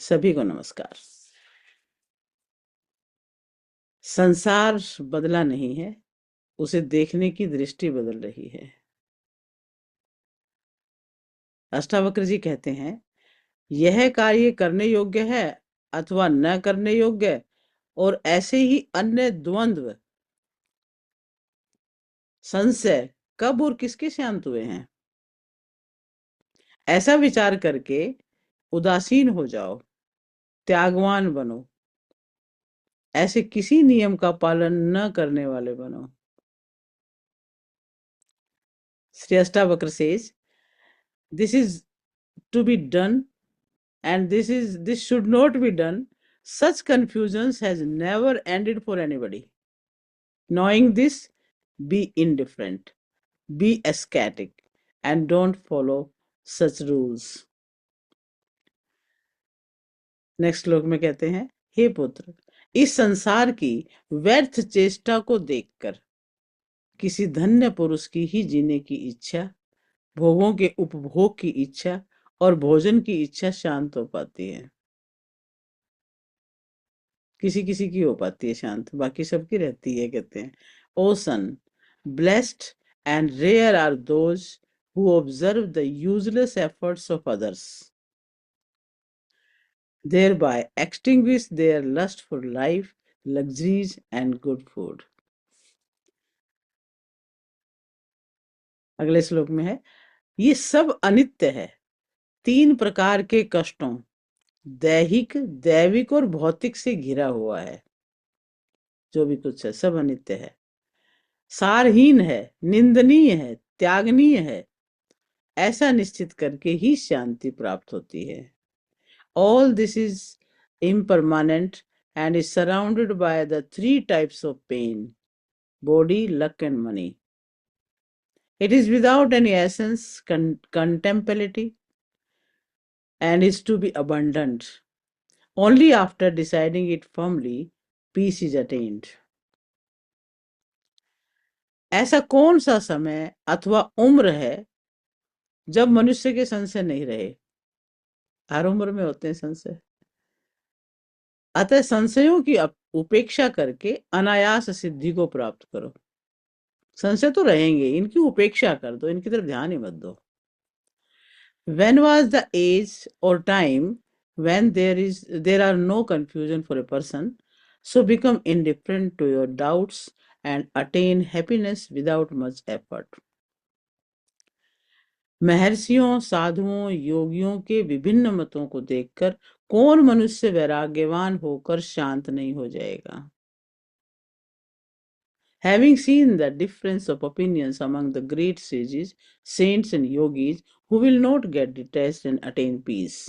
सभी को नमस्कार। संसार बदला नहीं है, उसे देखने की दृष्टि बदल रही है। अष्टावक्र जी कहते हैं, यह कार्य करने योग्य है अथवा न करने योग्य, और ऐसे ही अन्य द्वंद्व, संशय कब और किसके शांत हुए हैं। ऐसा विचार करके उदासीन हो जाओ, त्यागवान बनो, ऐसे किसी नियम का पालन न करने वाले बनो। Shri Ashtavakra says, this is to be done and this should not be done. Such confusions has never ended for anybody. Knowing this, be indifferent, be ascetic, and don't follow such rules. Next श्लोक में कहते हैं, हे पुत्र, इस संसार की व्यर्थ चेष्टा को देखकर किसी धन्य पुरुष की ही जीने की इच्छा, भोगों के उपभोग की इच्छा और भोजन की इच्छा शांत हो पाती है। किसी किसी की हो पाती है शांत, बाकी सबकी रहती है। कहते हैं, O son, blessed and rare are those who observe the useless efforts of others, thereby extinguish their lust for life, luxuries and good food. अगले श्लोक में है, ये सब अनित्य है। 3 प्रकार के कष्टों, दैहिक, दैविक और भौतिक से घिरा हुआ है। जो भी कुछ है सब अनित्य है, सारहीन है, निंदनीय है, त्यागनीय है। ऐसा निश्चित करके ही शांति प्राप्त होती है। All this is impermanent and is surrounded by the 3 types of pain: body, luck and money. It is without any essence, contemplativity, and is to be abandoned. Only after deciding it firmly, peace is attained. ऐसा कौन सा समय अथवा उम्र है जब मनुष्य के संशय नहीं रहे। हर उम्र में होते हैं संशय। अतः संशयों की उपेक्षा करके अनायास सिद्धि को प्राप्त करो। संशय तो रहेंगे, इनकी उपेक्षा कर दो, इनकी तरफ ध्यान ही मत दो। When was the age or time when there are no confusion for a person, so become indifferent to your doubts and attain happiness without much effort. महर्षियों, साधुओं, योगियों के विभिन्न मतों को देखकर कौन मनुष्य वैराग्यवान होकर शांत नहीं हो जाएगा। Having seen the difference of opinions among the great sages, saints and yogis who will not get detached and attain peace.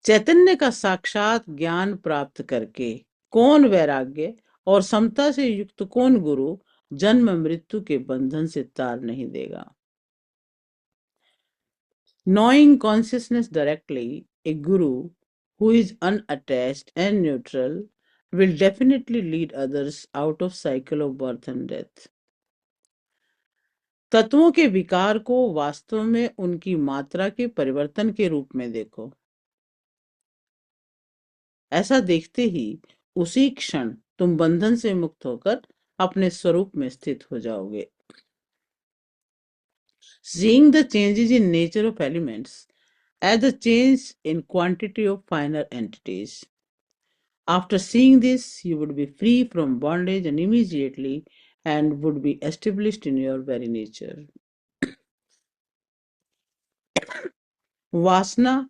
चैतन्य का साक्षात ज्ञान प्राप्त करके कौन वैराग्य और समता से युक्त कौन गुरु जन्म मृत्यु के बंधन से तार नहीं देगा। Knowing consciousness directly, a guru who is unattached and neutral will definitely lead others out of cycle of birth and death. तत्वों के विकार को वास्तव में उनकी मात्रा के परिवर्तन के रूप में देखो। ऐसा देखते ही उसी क्षण तुम बंधन से मुक्त होकर अपने स्वरूप में स्थित हो जाओगे। Seeing the changes in nature of elements as the change in quantity of finer entities. After seeing this, you would be free from bondage and immediately and would be established in your very nature. वासना,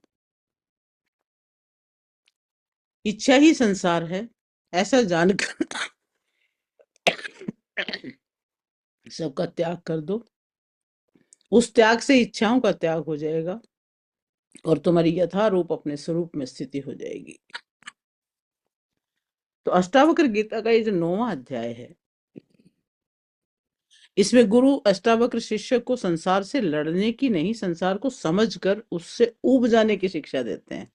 इच्छा ही संसार है, ऐसा जानकर सबका त्याग कर दो। उस त्याग से इच्छाओं का त्याग हो जाएगा और तुम्हारी यथारूप अपने स्वरूप में स्थिति हो जाएगी। तो अष्टावक्र गीता का ये जो 9वां अध्याय है, इसमें गुरु अष्टावक्र शिष्य को संसार से लड़ने की नहीं, संसार को समझकर उससे ऊब जाने की शिक्षा देते हैं।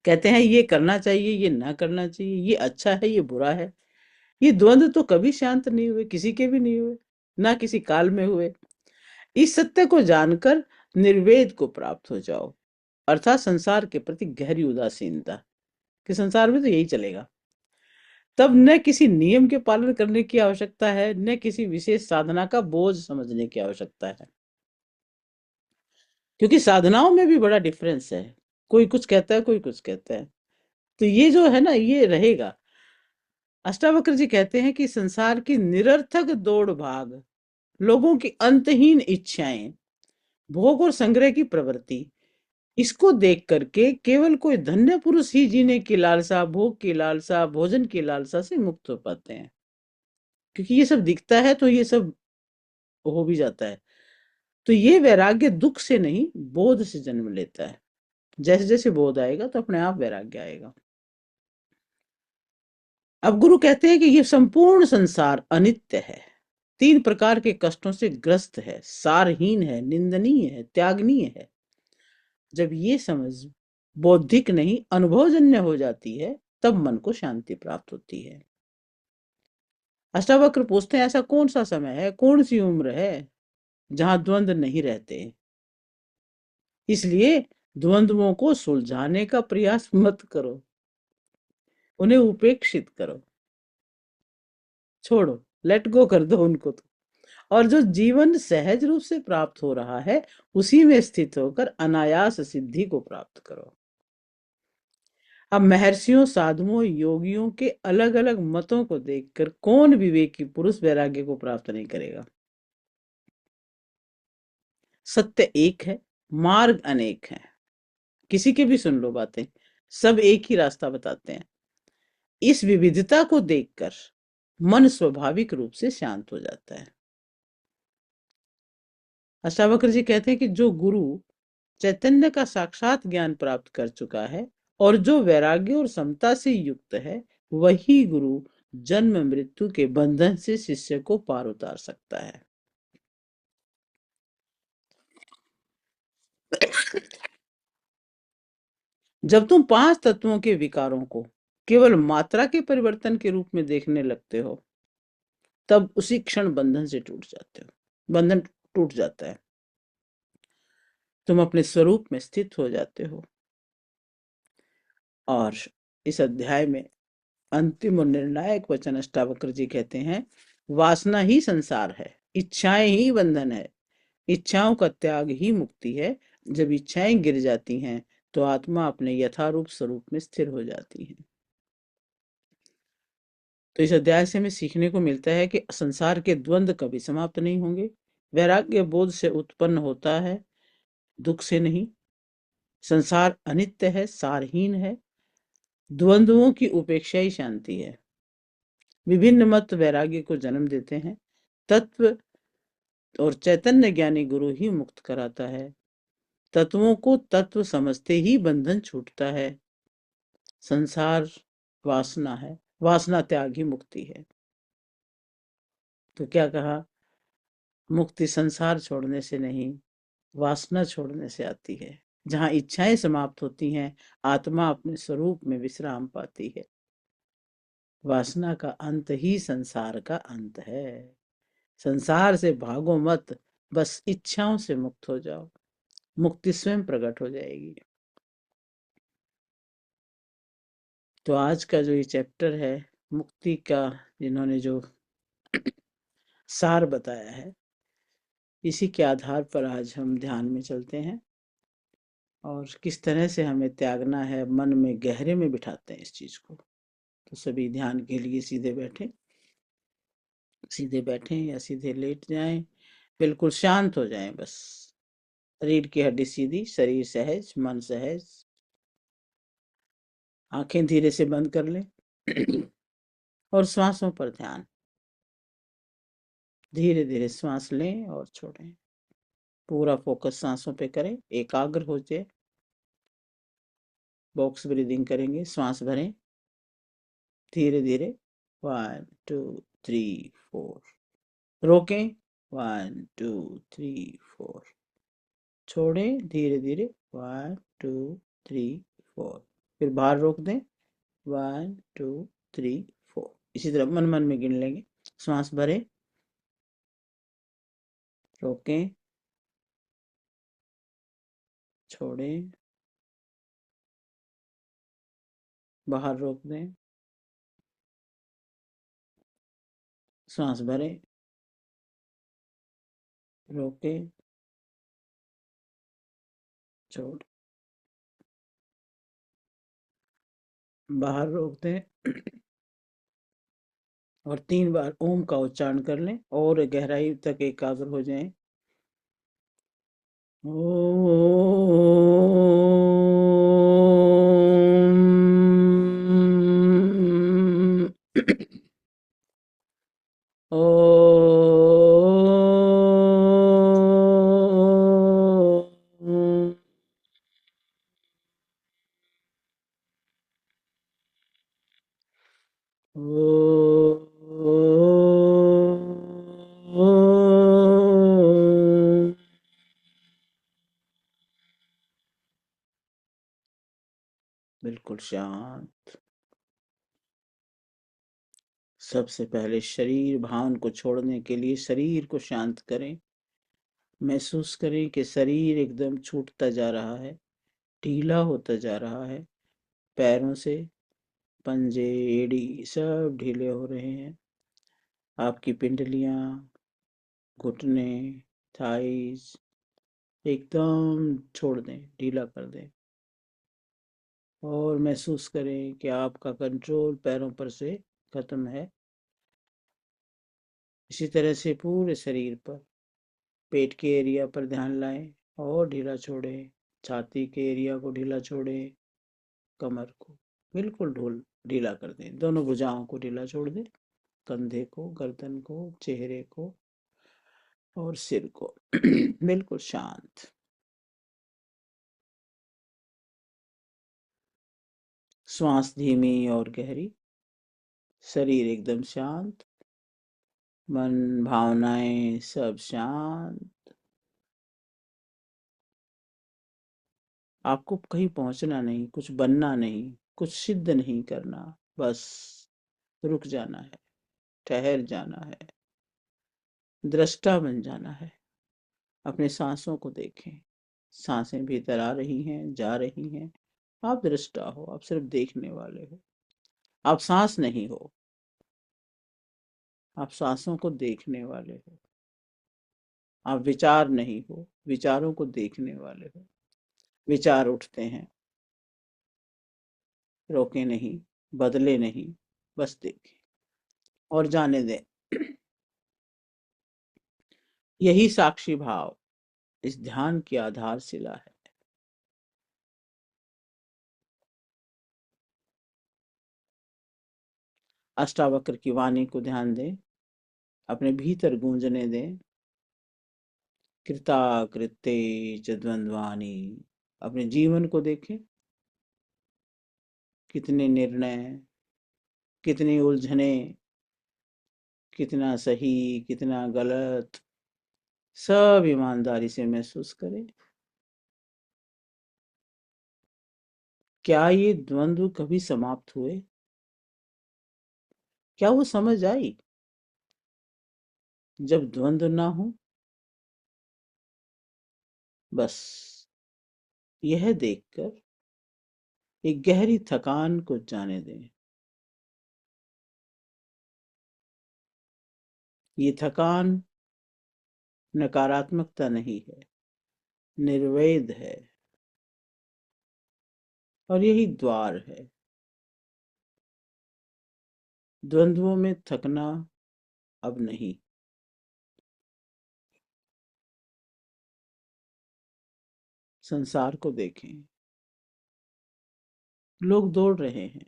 कहते हैं ये करना चाहिए, ये ना करना चाहिए, ये अच्छा है, ये बुरा है। ये द्वंद्व तो कभी शांत नहीं हुए, किसी के भी नहीं हुए, ना किसी काल में हुए। इस सत्य को जानकर निर्वेद को प्राप्त हो जाओ, अर्थात संसार के प्रति गहरी उदासीनता कि संसार में तो यही चलेगा। तब न किसी नियम के पालन करने की आवश्यकता है, न किसी विशेष साधना का बोझ समझने की आवश्यकता है, क्योंकि साधनाओं में भी बड़ा डिफरेंस है। कोई कुछ कहता है, कोई कुछ कहता है। तो ये जो है ना, ये रहेगा। अष्टावक्र जी कहते हैं कि संसार की निरर्थक दौड़ भाग, लोगों की अंतहीन इच्छाएं, भोग और संग्रह की प्रवृत्ति, इसको देख करके केवल कोई धन्य पुरुष ही जीने की लालसा, भोग की लालसा, भोजन की लालसा से मुक्त हो पाते हैं। क्योंकि ये सब दिखता है तो ये सब हो भी जाता है। तो ये वैराग्य दुख से नहीं, बोध से जन्म लेता है। जैसे जैसे बोध आएगा तो अपने आप वैराग्य आएगा। अब गुरु कहते हैं कि ये संपूर्ण संसार अनित्य है, तीन प्रकार के कष्टों से ग्रस्त है, सारहीन है, निंदनीय है, त्यागनीय है। जब ये समझ बौद्धिक नहीं अनुभवजन्य हो जाती है, तब मन को शांति प्राप्त होती है। अष्टावक्र पूछते हैं, ऐसा कौन सा समय है, कौन सी उम्र है जहां द्वंद्व नहीं रहते? इसलिए द्वंद्वों को सुलझाने का प्रयास मत करो, उन्हें उपेक्षित करो, छोड़ो, लेट गो कर दो उनको। तो और जो जीवन सहज रूप से प्राप्त हो रहा है, उसी में स्थित होकर अनायास सिद्धि को प्राप्त करो। अब महर्षियों, साधुओं, योगियों के अलग अलग मतों को देखकर कौन विवेकी पुरुष वैराग्य को प्राप्त नहीं करेगा? सत्य एक है, मार्ग अनेक है। किसी के भी सुन लो बातें, सब एक ही रास्ता बताते हैं। इस विविधता को देखकर मन स्वाभाविक रूप से शांत हो जाता है। अष्टावक्र जी कहते हैं कि जो गुरु चैतन्य का साक्षात ज्ञान प्राप्त कर चुका है और जो वैराग्य और समता से युक्त है, वही गुरु जन्म मृत्यु के बंधन से शिष्य को पार उतार सकता है। जब तुम पांच तत्वों के विकारों को केवल मात्रा के परिवर्तन के रूप में देखने लगते हो, तब उसी क्षण बंधन से टूट जाते हो, बंधन टूट जाता है, तुम अपने स्वरूप में स्थित हो जाते हो। और इस अध्याय में अंतिम और निर्णायक वचन अष्टावक्र जी कहते हैं, वासना ही संसार है, इच्छाएं ही बंधन है, इच्छाओं का त्याग ही मुक्ति है। जब इच्छाएं गिर जाती हैं तो आत्मा अपने यथारूप स्वरूप में स्थिर हो जाती है। तो इस अध्याय से हमें सीखने को मिलता है कि संसार के द्वंद्व कभी समाप्त नहीं होंगे। वैराग्य बोध से उत्पन्न होता है, दुख से नहीं। संसार अनित्य है, सारहीन है, द्वंद्वों की उपेक्षा ही शांति है। विभिन्न मत वैराग्य को जन्म देते हैं। तत्व और चैतन्य ज्ञानी गुरु ही मुक्त कराता है। तत्वों को तत्व समझते ही बंधन छूटता है। संसार वासना है, वासना त्याग ही मुक्ति है। तो क्या कहा, मुक्ति संसार छोड़ने से नहीं, वासना छोड़ने से आती है। जहां इच्छाएं समाप्त होती हैं, आत्मा अपने स्वरूप में विश्राम पाती है। वासना का अंत ही संसार का अंत है। संसार से भागो मत, बस इच्छाओं से मुक्त हो जाओ, मुक्ति स्वयं प्रकट हो जाएगी। तो आज का जो ये चैप्टर है मुक्ति का, जिन्होंने जो सार बताया है, इसी के आधार पर आज हम ध्यान में चलते हैं और किस तरह से हमें त्यागना है, मन में गहरे में बिठाते हैं इस चीज को। तो सभी ध्यान के लिए सीधे बैठे, सीधे बैठे या सीधे लेट जाएं, बिल्कुल शांत हो जाएं। बस रीढ़ की हड्डी सीधी, शरीर सहज, मन सहज। आंखें धीरे से बंद कर लें और श्वासों पर ध्यान। धीरे धीरे श्वास लें और छोड़ें, पूरा फोकस सांसों पे करें, एकाग्र हो जाए। बॉक्स ब्रीदिंग करेंगे, श्वास भरें धीरे धीरे, 1 2 3 4। रोकें, 1 2 3 4। छोड़ें धीरे धीरे, 1 2 3 4। फिर बाहर रोक दें, 1 2 3 4। इसी तरह मन मन में गिन लेंगे। श्वास भरें, रोकें, छोड़ें, बाहर रोक दें, सांस भरें, रोकें, छोड़, बाहर रोक दें और 3 बार ओम का उच्चारण कर लें और गहराई तक एकाग्र हो जाएं। ओम। ओम। ओम। बिल्कुल शांत। सबसे पहले शरीर भान को छोड़ने के लिए शरीर को शांत करें। महसूस करें कि शरीर एकदम छूटता जा रहा है, ढीला होता जा रहा है। पैरों से पंजे, एड़ी सब ढीले हो रहे हैं। आपकी पिंडलियां, घुटने, थाइस एकदम छोड़ दें, ढीला कर दें और महसूस करें कि आपका कंट्रोल पैरों पर से खत्म है। इसी तरह से पूरे शरीर पर, पेट के एरिया पर ध्यान लाएं और ढीला छोड़ें। छाती के एरिया को ढीला छोड़ें, कमर को बिल्कुल ढीला कर दें। दोनों भुजाओं को ढीला छोड़ दें, कंधे को, गर्दन को, चेहरे को और सिर को। बिल्कुल शांत। श्वास धीमी और गहरी, शरीर एकदम शांत, मन भावनाएं सब शांत। आपको कहीं पहुंचना नहीं, कुछ बनना नहीं, कुछ सिद्ध नहीं करना, बस रुक जाना है, ठहर जाना है, दृष्टा बन जाना है। अपने सांसों को देखें, सांसें भीतर आ रही हैं, जा रही हैं। आप दृष्टा हो, आप सिर्फ देखने वाले हो। आप सांस नहीं हो, आप सांसों को देखने वाले हो। आप विचार नहीं हो, विचारों को देखने वाले हो। विचार उठते हैं, रोके नहीं, बदले नहीं, बस देखें और जाने दें। यही साक्षी भाव इस ध्यान की आधारशिला है। अष्टावक्र की वाणी को ध्यान दें, अपने भीतर गूंजने दें। कृता कृत्ते च द्वंद्वानि। अपने जीवन को देखें, कितने निर्णय, कितनी उलझने, कितना सही, कितना गलत, सब ईमानदारी से महसूस करें। क्या ये द्वंद्व कभी समाप्त हुए? क्या वो समझ आई? जब द्वंद्व ना हो, बस यह देखकर एक गहरी थकान को जाने दें। ये थकान नकारात्मकता नहीं है, निर्वेद है और यही द्वार है। द्वंद्वों में थकना अब नहीं। संसार को देखें, लोग दौड़ रहे हैं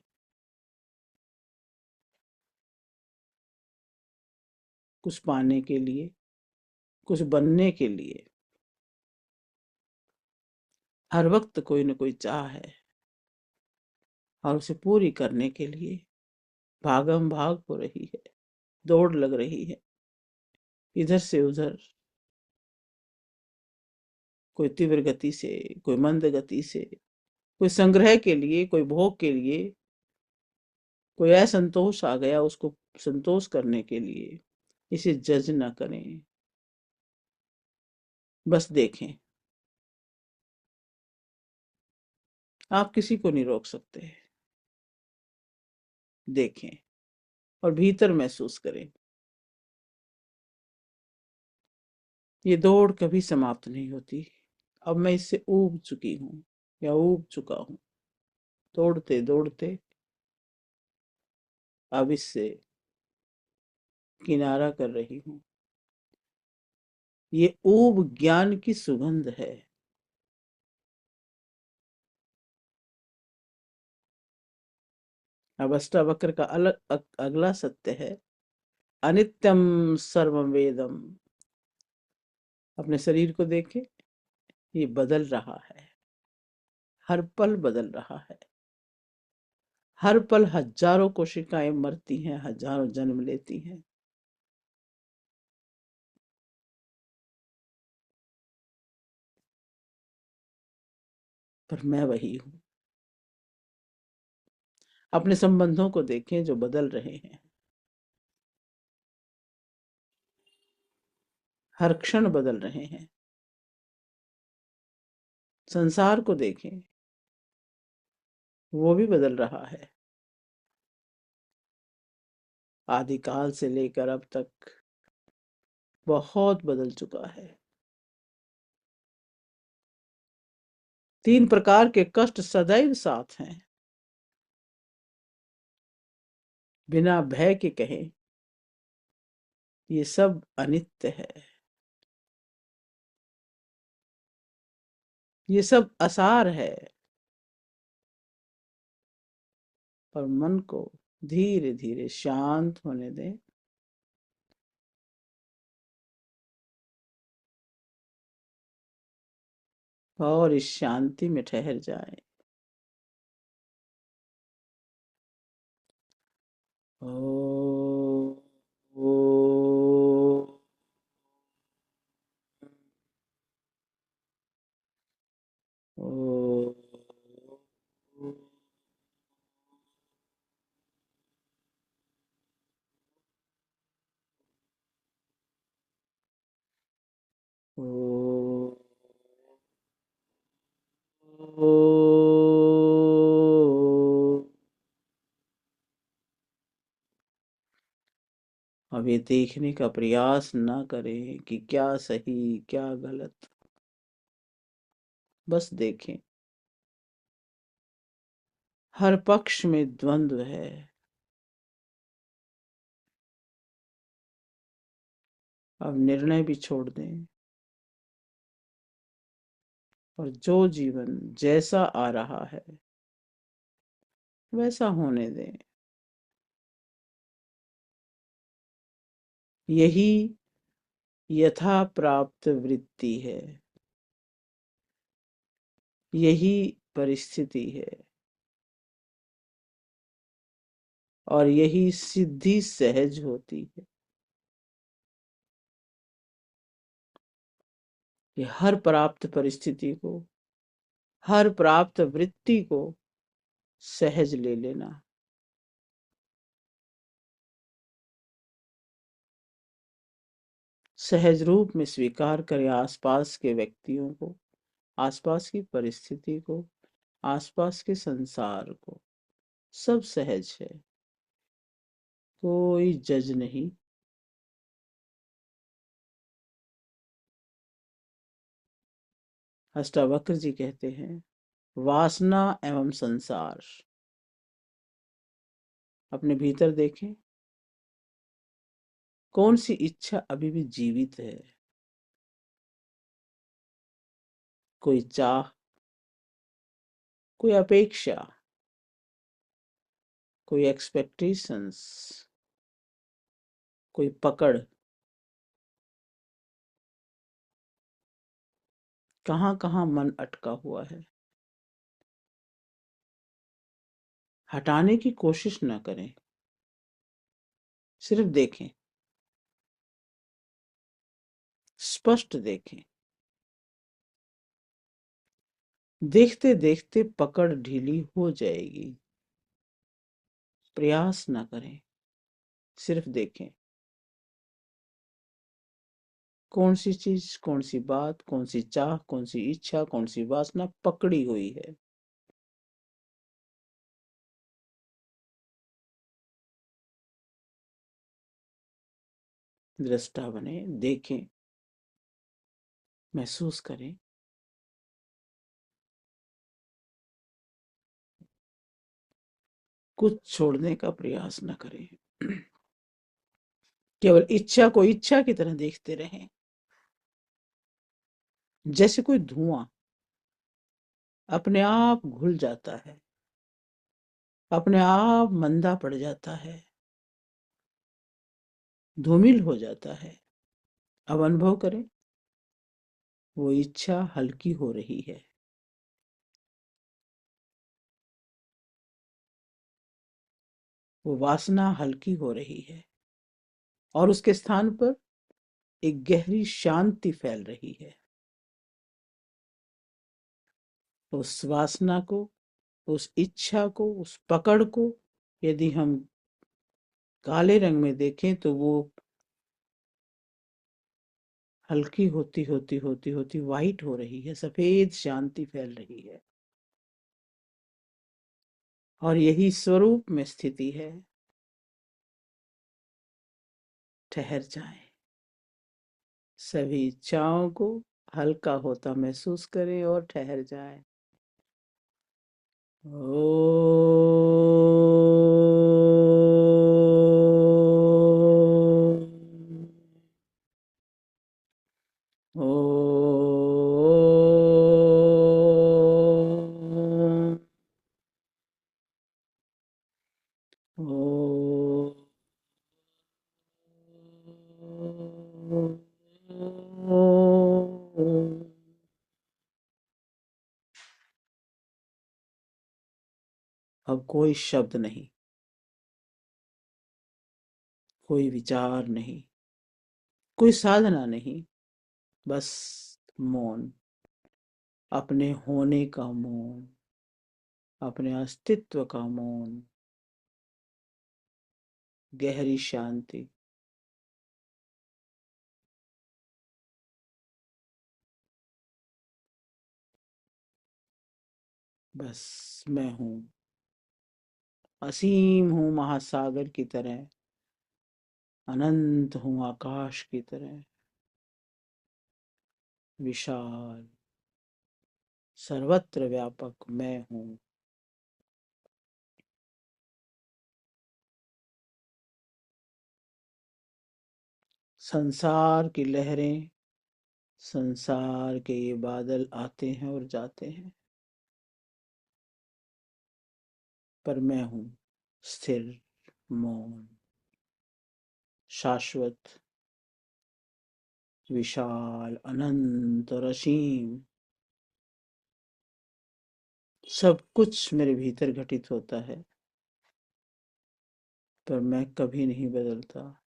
कुछ पाने के लिए, कुछ बनने के लिए। हर वक्त कोई न कोई चाह है और उसे पूरी करने के लिए भागम भाग हो रही है, दौड़ लग रही है इधर से उधर। कोई तीव्र गति से, कोई मंद गति से, कोई संग्रह के लिए, कोई भोग के लिए, कोई असंतोष आ गया उसको संतोष करने के लिए। इसे जज ना करें, बस देखें। आप किसी को नहीं रोक सकते। देखें और भीतर महसूस करें। ये दौड़ कभी समाप्त नहीं होती। अब मैं इससे ऊब चुकी हूँ या ऊब चुका हूँ। दौड़ते दौड़ते अब इससे किनारा कर रही हूँ। ये ऊब ज्ञान की सुगंध है। अब अष्टावक्र का अगला सत्य है, अनित्यम सर्वम वेदम। अपने शरीर को देखें, ये बदल रहा है, हर पल बदल रहा है। हर पल हजारों कोशिकाएं मरती हैं, हजारों जन्म लेती हैं। पर मैं वही हूं। अपने संबंधों को देखें जो बदल रहे हैं, हर क्षण बदल रहे हैं। संसार को देखें, वो भी बदल रहा है। आदिकाल से लेकर अब तक बहुत बदल चुका है। तीन प्रकार के कष्ट सदैव साथ हैं। बिना भय के कहें, ये सब अनित्य है। ये सब असार है। पर मन को धीरे धीरे शांत होने दें। और इस शांति में ठहर जाएं। ओ, ओ, ओ, ओ, ओ, अब ये देखने का प्रयास ना करें कि क्या सही क्या गलत। बस देखें, हर पक्ष में द्वंद्व है। अब निर्णय भी छोड़ दें और जो जीवन जैसा आ रहा है वैसा होने दें। यही यथा प्राप्त वृत्ति है। यही परिस्थिति है। और यही सिद्धि सहज होती है। कि हर प्राप्त परिस्थिति को, हर प्राप्त वृत्ति को सहज ले लेना। सहज रूप में स्वीकार करें आसपास के व्यक्तियों को, आसपास की परिस्थिति को, आसपास के संसार को। सब सहज है, कोई जज नहीं। अष्टावक्र जी कहते हैं, वासना एवं संसार। अपने भीतर देखें, कौन सी इच्छा अभी भी जीवित है। कोई चाह, कोई अपेक्षा, कोई एक्सपेक्टेशंस, कोई पकड़। कहाँ कहाँ मन अटका हुआ है। हटाने की कोशिश न करें, सिर्फ देखें, स्पष्ट देखें। देखते देखते पकड़ ढीली हो जाएगी। प्रयास न करें, सिर्फ देखें। कौन सी चीज, कौन सी बात, कौन सी चाह, कौन सी इच्छा, कौन सी वासना पकड़ी हुई है। दृष्टा बने, देखें, महसूस करें। कुछ छोड़ने का प्रयास न करें। केवल इच्छा को इच्छा की तरह देखते रहें, जैसे कोई धुआं अपने आप घुल जाता है, अपने आप मंदा पड़ जाता है, धूमिल हो जाता है। अब अनुभव करें, वो इच्छा हल्की हो रही है, वो वासना हल्की हो रही है, और उसके स्थान पर एक गहरी शांति फैल रही है। उस वासना को, उस इच्छा को, उस पकड़ को यदि हम काले रंग में देखें तो वो हल्की होती होती होती होती वाइट हो रही है, सफेद शांति फैल रही है। और यही स्वरूप में स्थिति है। ठहर जाएं, सभी इच्छाओं को हल्का होता महसूस करें और ठहर जाएं। ओम। ओम। अब कोई शब्द नहीं, कोई विचार नहीं, कोई साधना नहीं, बस मौन, अपने होने का मौन, अपने अस्तित्व का मौन, गहरी शांति। बस मैं हूं, असीम हूं महासागर की तरह, अनंत हूं आकाश की तरह, विशाल, सर्वत्र व्यापक मैं हूं। संसार की लहरें, संसार के ये बादल आते हैं और जाते हैं, पर मैं हूं स्थिर, मौन, शाश्वत, विशाल, अनंत और असीम। सब कुछ मेरे भीतर घटित होता है, पर मैं कभी नहीं बदलता।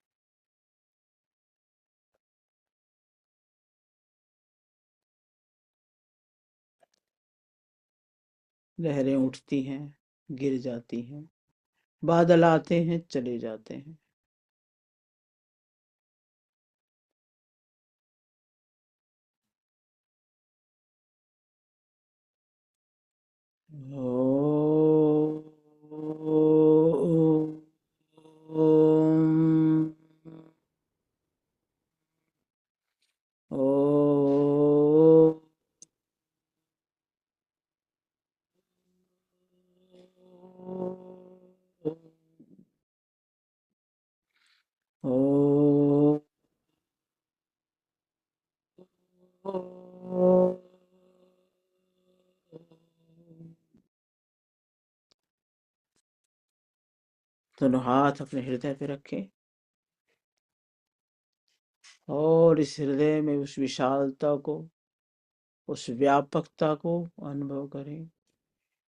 लहरें उठती हैं, गिर जाती हैं, बादल आते हैं, चले जाते हैं। ओम। ओम। ओम। दोनों हाथ अपने हृदय पे रखें और इस हृदय में उस विशालता को, उस व्यापकता को अनुभव करें।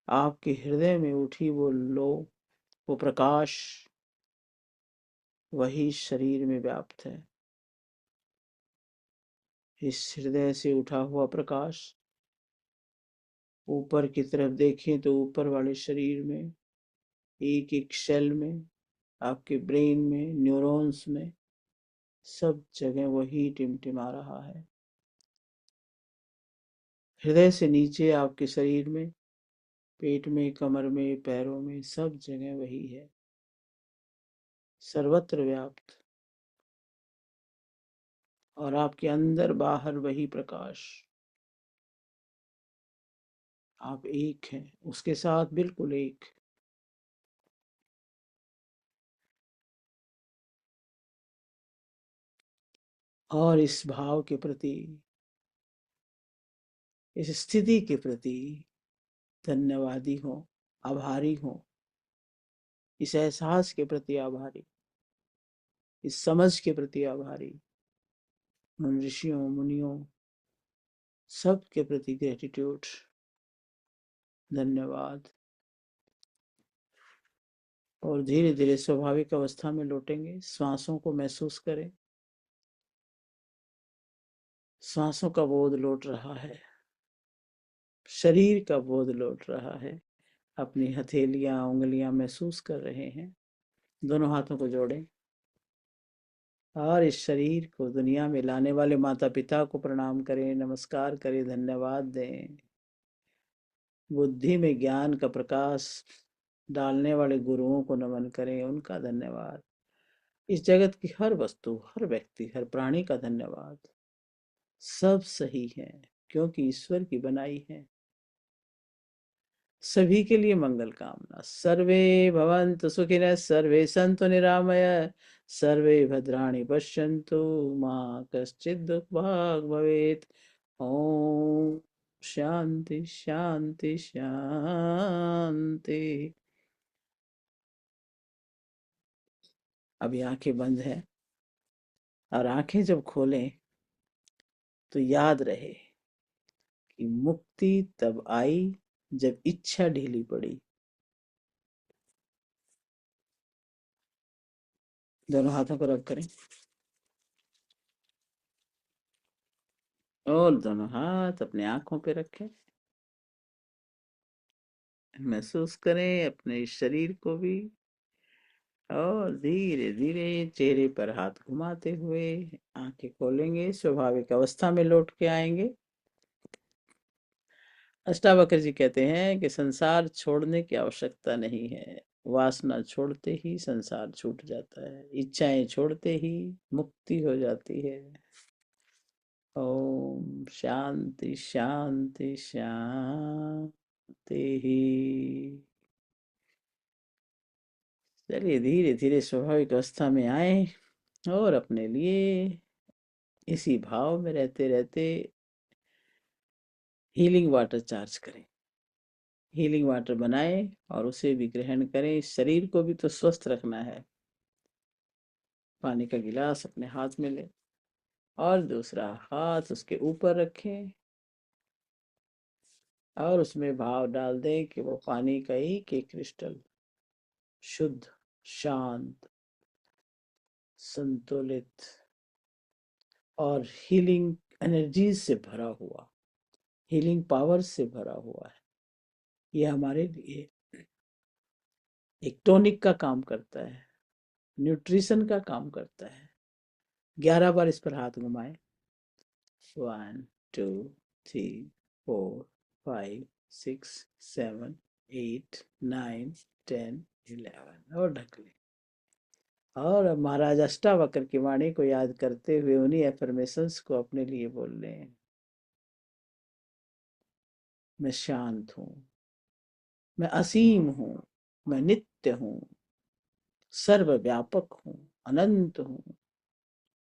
आपके हृदय में उठी वो लो, वो प्रकाश, वही शरीर में व्याप्त है। इस हृदय से उठा हुआ प्रकाश ऊपर की तरफ देखें तो ऊपर वाले शरीर में, एक एक सेल में, आपके ब्रेन में, न्यूरॉन्स में, सब जगह वही टिमटिमा रहा है। हृदय से नीचे आपके शरीर में, पेट में, कमर में, पैरों में, सब जगह वही है, सर्वत्र व्याप्त। और आपके अंदर बाहर वही प्रकाश। आप एक हैं, उसके साथ बिल्कुल एक। और इस भाव के प्रति, इस स्थिति के प्रति धन्यवादी हो, आभारी हो। इस एहसास के प्रति आभारी, इस समझ के प्रति आभारी। उन ऋषियों मुनियों सब के प्रति ग्रेटिट्यूड, धन्यवाद। और धीरे धीरे स्वाभाविक अवस्था में लौटेंगे। श्वासों को महसूस करें। श्वासों का बोध लौट रहा है, शरीर का बोध लौट रहा है। अपनी हथेलियां उंगलियां महसूस कर रहे हैं। दोनों हाथों को जोड़ें और इस शरीर को दुनिया में लाने वाले माता पिता को प्रणाम करें, नमस्कार करें, धन्यवाद दें। बुद्धि में ज्ञान का प्रकाश डालने वाले गुरुओं को नमन करें, उनका धन्यवाद। इस जगत की हर वस्तु, हर व्यक्ति, हर प्राणी का धन्यवाद। सब सही है क्योंकि ईश्वर की बनाई है। सभी के लिए मंगल कामना। सर्वे भवन्तु सुखिनः, सर्वे सन्तु निरामय, सर्वे भद्राणि पश्यन्तु, मा कश्चित् दुःखभाग् भवेत्। ओम शांति शांति शांति। अभी आंखें बंद है और आंखें जब खोलें तो याद रहे कि मुक्ति तब आई जब इच्छा ढीली पड़ी। दोनों हाथों को रब करें और दोनों हाथ अपने आंखों पे रखें। महसूस करें अपने इस शरीर को भी। और धीरे धीरे चेहरे पर हाथ घुमाते हुए आंखें खोलेंगे, स्वाभाविक अवस्था में लौट के आएंगे। अष्टावक्र जी कहते हैं कि संसार छोड़ने की आवश्यकता नहीं है, वासना छोड़ते ही संसार छूट जाता है, इच्छाएं छोड़ते ही मुक्ति हो जाती है। ओम शांति शांति शांति। चलिए धीरे धीरे स्वाभाविक अवस्था में आए और अपने लिए इसी भाव में रहते रहते हीलिंग वाटर चार्ज करें। हीलिंग वाटर बनाएं और उसे भी ग्रहण करें। इस शरीर को भी तो स्वस्थ रखना है। पानी का गिलास अपने हाथ में लें और दूसरा हाथ उसके ऊपर रखें और उसमें भाव डाल दें कि वो पानी का एक एक क्रिस्टल शुद्ध, शांत, संतुलित और हीलिंग एनर्जी से भरा हुआ, हीलिंग पावर से भरा हुआ है। ये हमारे लिए एक टॉनिक का काम करता है, न्यूट्रिशन का काम करता है। 11 बार इस पर हाथ घुमाएं। 1 2 3 4 5 6 7 8 9 10 11 और ढक लें। और अब महाराज अष्टावक्र की वाणी को याद करते हुए उन्हीं एफर्मेशंस को अपने लिए बोल लें। मैं शांत हूँ, मैं असीम हूँ, मैं नित्य हूँ, सर्वव्यापक हूँ, अनंत हूँ,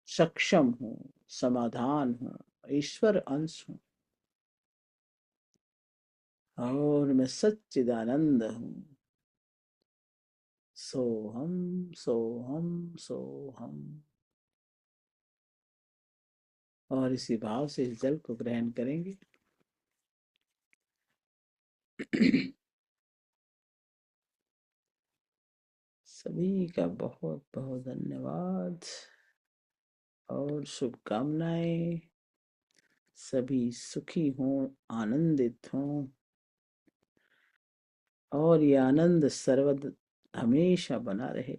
सक्षम हूँ, समाधान हूँ, ईश्वर अंश हूँ और मैं सच्चिदानंद हूँ। सोहम सोहम सोहम। और इसी भाव से इस जल को ग्रहण करेंगे। सभी का बहुत बहुत धन्यवाद और शुभकामनाएं। सभी सुखी हों, आनंदित हों और ये आनंद सर्वद हमेशा बना रहे।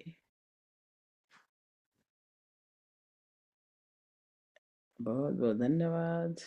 बहुत बहुत धन्यवाद।